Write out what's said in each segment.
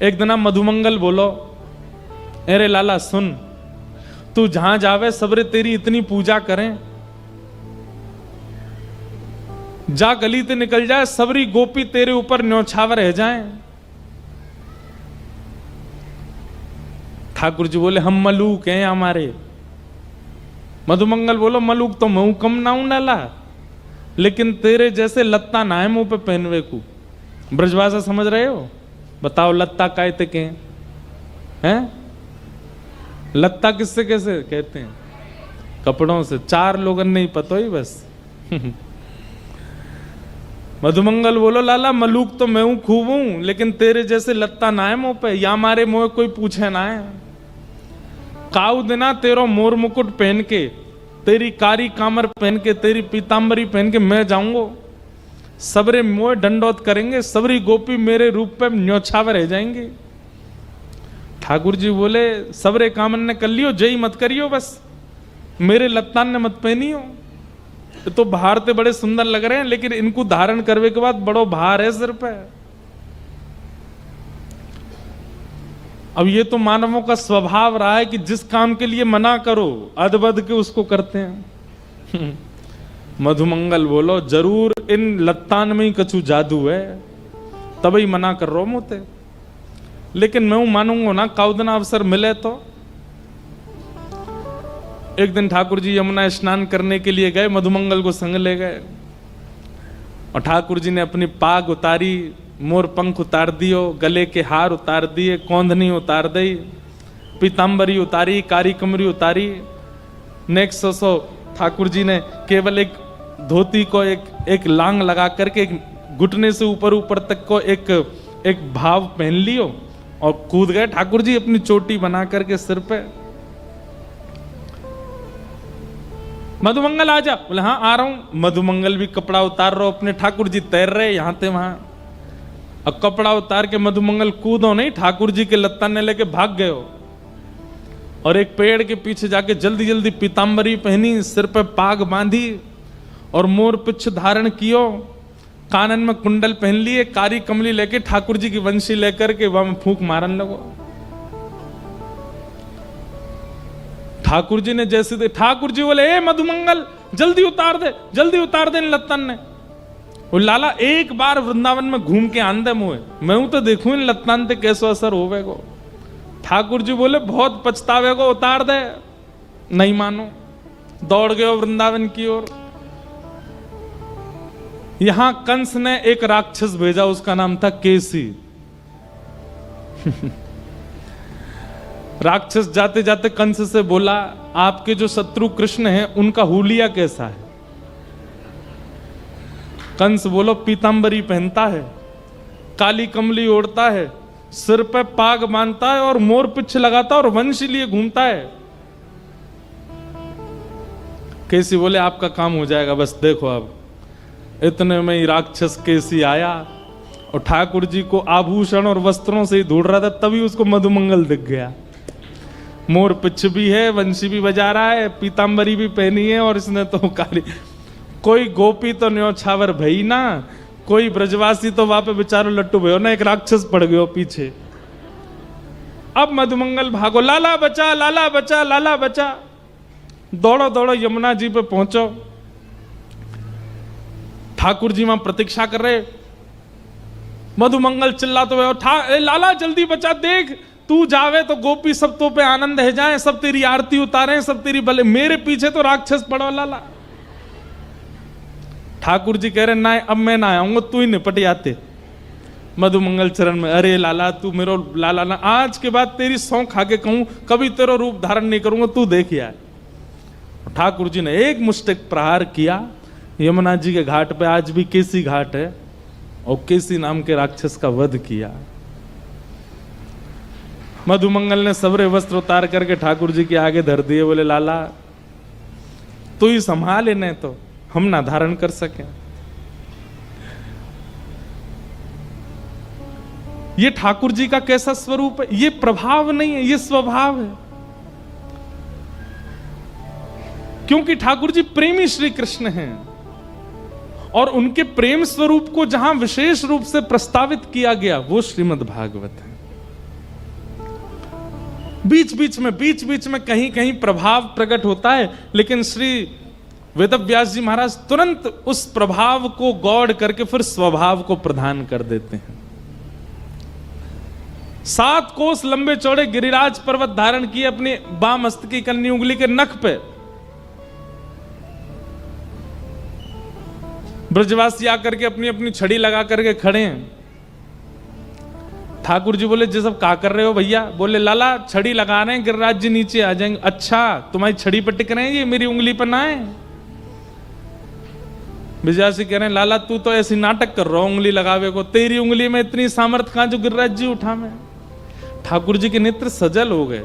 एक दिन मधुमंगल बोलो, अरे लाला सुन, तू जहां जावे सबरे तेरी इतनी पूजा करें, जा गली ते निकल जाए सबरी गोपी तेरे ऊपर न्योछावर रह जाए। ठाकुर जी बोले हम मलूक हैं हमारे। मधुमंगल बोलो मलूक तो मैं कम ना हूं डाला, लेकिन तेरे जैसे लत्ता ना है मुंह पे पहनवे को। ब्रजभाषा समझ रहे हो? बताओ लत्ता कहते के हैं? लत्ता किससे कैसे कहते हैं? कपड़ों से। चार लोगन नहीं पता ही बस। मधुमंगल बोलो लाला मलूक तो मैं हूं खूब हूं, लेकिन तेरे जैसे लत्ता ना है मुंह पे, या हमारे मुंह कोई पूछे ना है। काऊ दिना तेरो मोर मुकुट पहन के, तेरी कारी कामर पहन के, तेरी पीतांबरी पहन के मैं जाऊंगा, सबरे मोह दंडोत करेंगे, सबरी गोपी मेरे रूप पे न्योछावर रह जाएंगे। ठाकुर जी बोले सबरे कामन ने कर लियो, जय मत करियो, बस मेरे लत्तान ने मत पहनियो। तो बाहर ते बड़े सुंदर लग रहे हैं, लेकिन इनको धारण करने के बाद बड़ो भार है सिर पे। अब ये तो मानवों का स्वभाव रहा है कि जिस काम के लिए मना करो अदबद के उसको करते हैं। मधुमंगल बोलो जरूर इन लत्तान में ही कछु जादू है, तभी मना कर रहा हूं मोते, लेकिन मैं मानूंगा ना काउदना अवसर मिले तो। एक दिन ठाकुर जी यमुना स्नान करने के लिए गए, मधुमंगल को संग ले गए, और ठाकुर जी ने अपनी पाग उतारी, मोर पंख उतार दियो, गले के हार उतार दिए, कौंधनी उतार दी, पीतांबरी उतारी, कारी कमरी उतारी। नेक्स्ट सो ठाकुर जी ने केवल एक धोती को एक लांग लगा करके घुटने से ऊपर ऊपर तक को एक भाव पहन लियो और कूद गए ठाकुर जी अपनी चोटी बना करके सिर पे। मधुमंगल आ जा, बोले हाँ आ रहा हूं। मधुमंगल भी कपड़ा उतार रहा, अपने ठाकुर जी तैर रहे यहां थे वहां। अब कपड़ा उतार के मधुमंगल कूदो नहीं, ठाकुर जी के लत्तान ने लेके भाग गए हो, और एक पेड़ के पीछे जाके जल्दी जल्दी पीतांबरी पहनी, सिर पे पाग बांधी और मोर पिछ धारण कियो, कानन में कुंडल पहन लिए, कारी कमली लेके ठाकुर जी की वंशी लेकर के वहां फूंक मारन लगो। ठाकुर जी ने जैसे दे, ठाकुर जी बोले ए मधुमंगल जल्दी उतार दे इन लत्तन ने। वो लाला एक बार वृंदावन में घूम के आंदे मुए, मैं हूं तो देखूं इन लत्तन ते कैसो असर होवेगो। ठाकुर जी बोले बहुत पछतावेगो, उतार दे। नहीं मानो, दौड़ गए वृंदावन की ओर। यहां कंस ने एक राक्षस भेजा, उसका नाम था केसी। राक्षस जाते जाते कंस से बोला आपके जो शत्रु कृष्ण हैं उनका हुलिया कैसा है? कंस बोलो पीतांबरी पहनता है, काली कमली ओढ़ता है, सिर पे पाग बांधता है और मोर पिछ लगाता है और वंश लिए घूमता है। केसी बोले आपका काम हो जाएगा, बस देखो। अब इतने में ही राक्षस केसी आया और ठाकुर जी को आभूषण और वस्त्रों से ही ढूंढ रहा था, तभी उसको मधुमंगल दिख गया। मोर पिछ भी है, वंशी भी बजा रहा है, पीतांबरी भी पहनी है, और इसने तो काली। कोई गोपी तो न्योछावर भई ना, कोई ब्रजवासी तो वहां पे बेचारो लट्टू भयो ना, एक राक्षस पड़ गयो पीछे। अब मधुमंगल भागो, लाला बचा, लाला बचा, लाला बचा। दौड़ो दौड़ो यमुना जी पे पहुंचो। ठाकुर जी वहां प्रतीक्षा कर रहे। मधुमंगल चिल्ला तो लाला जल्दी बचा, देख तू जावे तो गोपी सब तो पे आनंद है जाए, सब तेरी आरती उतारे, सब तेरी भले, मेरे पीछे तो राक्षस पड़ो लाला। ठाकुर जी कह रहे ना अब मैं ना आऊंगा, तू ही निपट आते। मधुमंगल चरण में, अरे लाला तू मेरो लाला ना, आज के बाद तेरी सौं खा के कहूं कभी तेरा रूप धारण नहीं करूंगा, तू देख यार। ठाकुर जी ने एक मुष्टिक प्रहार किया। यमुना जी के घाट पे आज भी केसी घाट है, और केसी नाम के राक्षस का वध किया। मधुमंगल ने सबरे वस्त्र उतार करके ठाकुर जी के आगे धर दिए, बोले लाला तू ही संभाल इन्हें, तो हम ना धारण कर सके। ये ठाकुर जी का कैसा स्वरूप है? ये प्रभाव नहीं है, ये स्वभाव है। क्योंकि ठाकुर जी प्रेमी श्री कृष्ण हैं, और उनके प्रेम स्वरूप को जहां विशेष रूप से प्रस्तावित किया गया वो श्रीमद् भागवत है। बीच बीच में कहीं कहीं प्रभाव प्रकट होता है, लेकिन श्री वेदव्यास जी महाराज तुरंत उस प्रभाव को गौड़ करके फिर स्वभाव को प्रदान कर देते हैं। 7 कोस लंबे चौड़े गिरिराज पर्वत धारण किए अपनी बाम हस्त की कन्नी उंगली के नख पे। ब्रजवासी आकर के अपनी अपनी छड़ी लगा करके खड़े हैं। ठाकुर जी बोले जी सब क्या कर रहे हो भैया? बोले लाला छड़ी लगा रहे हैं, गिरिराज जी नीचे आ जाएंगे। अच्छा तुम्हारी छड़ी पर टिक रहे हैं, ये मेरी उंगली पर ना है। ब्रजवासी कह रहे हैं लाला तू तो ऐसी नाटक कर रहा उंगली लगावे को, तेरी उंगली में इतनी सामर्थ्य कहां जो गिरिराज जी उठा में। ठाकुर जी के नेत्र सजल हो गए।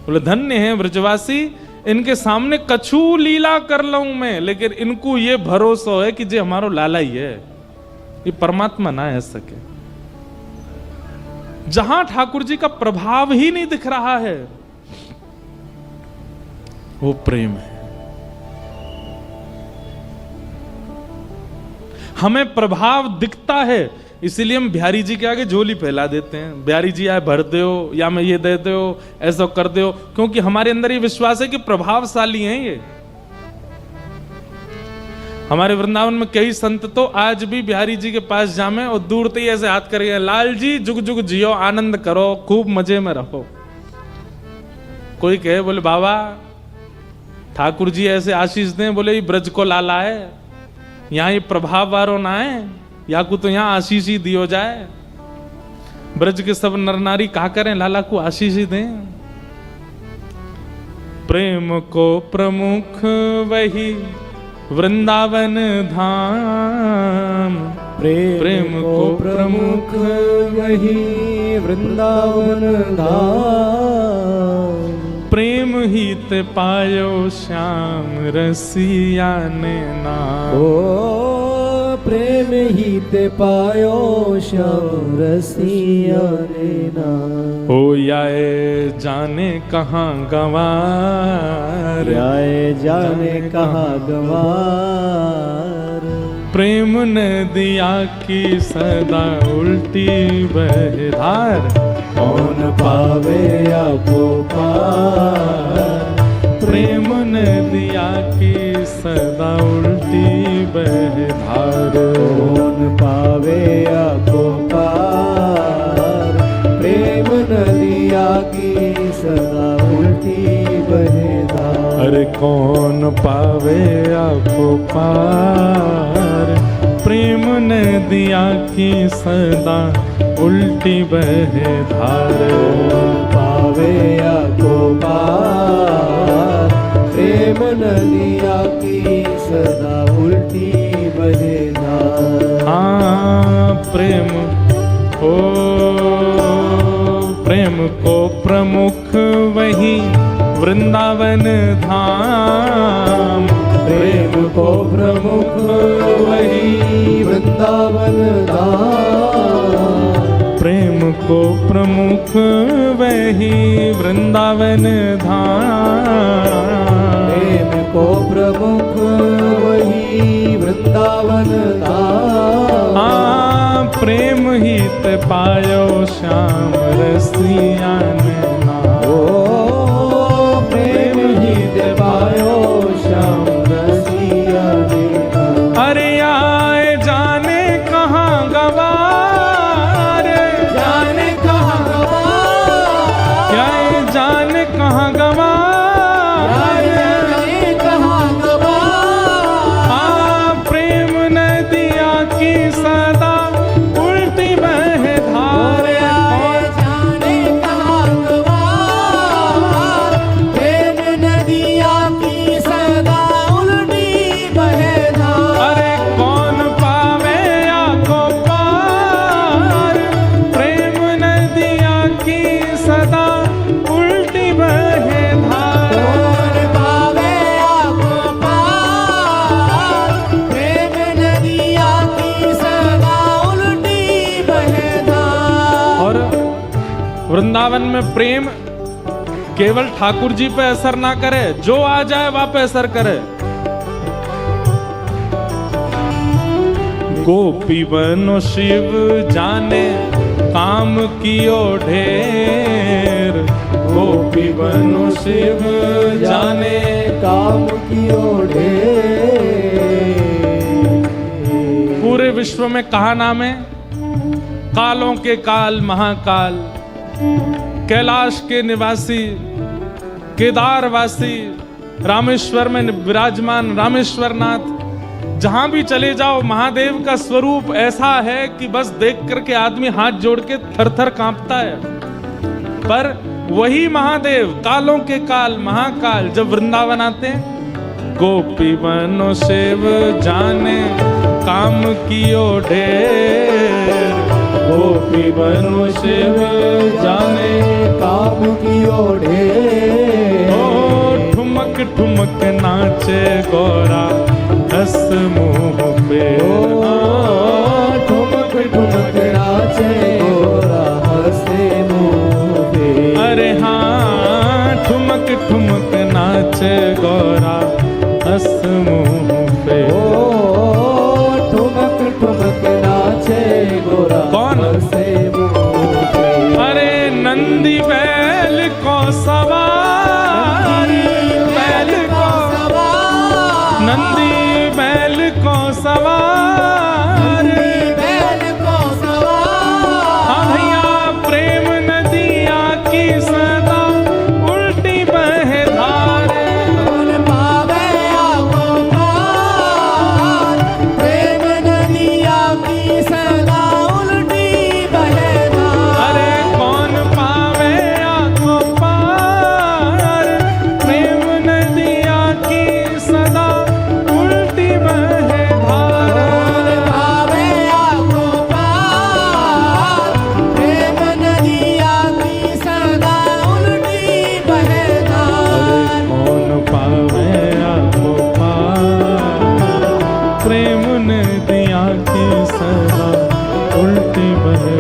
बोले धन्य है ब्रजवासी, इनके सामने कछु लीला कर लूं मैं, लेकिन इनको ये भरोसा है कि जे हमारो लाला ही है, ये परमात्मा ना है सके। जहां ठाकुर जी का प्रभाव ही नहीं दिख रहा है वो प्रेम है। हमें प्रभाव दिखता है इसीलिए हम बिहारी जी के आगे झोली फैला देते हैं। बिहारी जी आए भर दो या मैं ये दे दो, ऐसा कर दो, क्योंकि हमारे अंदर ये विश्वास है कि प्रभावशाली हैं ये। हमारे वृंदावन में कई संत तो आज भी बिहारी जी के पास जामे और दूर से ही ऐसे हाथ करके लाल जी जुग जुग जियो, आनंद करो, खूब मजे में रहो। कोई कहे बोले बाबा ठाकुर जी ऐसे आशीष दें, बोले ये ब्रज को लाला है, यहाँ ये प्रभाव वारो ना है, या को तो यहाँ आशीष ही दियो जाए। ब्रज के सब नर नारी कहा करें लाला को आशीष ही दें। प्रेम को प्रमुख वही वृंदावन धाम, प्रेम को प्रमुख वही वृंदावन धाम। प्रेम ही ते पायो श्याम रसिया ने नाम। ओ प्रेम ही ते पायो श्याम रसिया ने नाम। हो याए जाने कहाँ गंवार, याए जाने कहाँ गंवार। प्रेम नदिया की सदा उल्टी बहधार, कौन पावे आपको पार। प्रेम नदिया की सदा उल्टी बहधार, कौन पावे आपको पार। प्रेम नदिया की सदा उल्टी बहधार। अरे कौन पावे आपको पार। प्रेम नदिया की सदा उल्टी बहे धार, पावे आपको पार। प्रेम नदिया की सदा उल्टी बहे धार। हाँ प्रेम हो, प्रेम को प्रमुख वही वृंदावन धाम। प्रेम को प्रमुख वही वृंदावन धाम। प्रेम को प्रमुख वही वृंदावन धाम। प्रेम को प्रमुख वही वृंदावन धाम। हाँ प्रेम ही ते पायो श्याम रसिया ने नाम। ओ प्रेम ही ते पायो श्याम रसिया ने नाम। अरे आए जाने कहाँ गवार, जाने कहाँ गवार। क्या ये जाने कहाँ गवार। जाने कहाँ गवार। हाँ प्रेम नदिया की सदा उल्टी बहे धार। जाने कहाँ गवार। प्रेम नदिया की सदा उल्टी बहे धार। अरे कौन पावे आपको पार। प्रेम नदिया की सदा उल्टी बहे धार। कौन पावे आपको पार। प्रेम नदिया की सदा उल्टी बहे धार। और वृंदावन में प्रेम केवल ठाकुर जी पे असर ना करे, जो आ जाए वहां पे असर करे। गोपी बनो शिव जाने काम कियो ढेर। गोपी बनो शिव जाने काम की ओढ़े। पूरे विश्व में कहा नाम है? कालों के काल महाकाल, कैलाश के निवासी, केदारवासी, रामेश्वर में विराजमान रामेश्वर नाथ। जहां भी चले जाओ महादेव का स्वरूप ऐसा है कि बस देख करके आदमी हाथ जोड़ के थर थर कांपता है। पर वही महादेव कालों के काल महाकाल जब वृंदावन आते हैं, गोपी बनो शिव जाने काम की ओढ़े, गोपी बनो शिव जाने काम की ओढ़े। ओ ठुमक ठुमक नाचे गोरा हंस मुंह पे, ठुमक ठुमक नाचे गोरा हंसे मुंह पे। अरे हाँ ठुमक ठुमक नाचे गोरा हंस मुंह पे। ठुमक ठुमक नाचे गोरा कौन? हंसे मुंह पे। अरे नंदी बैल को सवार, बैल को नंदी बैल को सवार, बैल को सवार। हाँ भैया प्रेम नदिया की सदा उल्टी बहे धारे। कौन पावे आपको पार, प्रेम नदिया की सदा उल्टी बहे धार। अरे कौन पावे आपको पार, प्रेम नदिया की सदा उल्टी बहे धार। कौन पावे आपको पार, प्रेम नदिया की सदा उल्टी बहे धार। कौन पावे आपको पार, प्रेम नदिया की सदा उल्टी बहे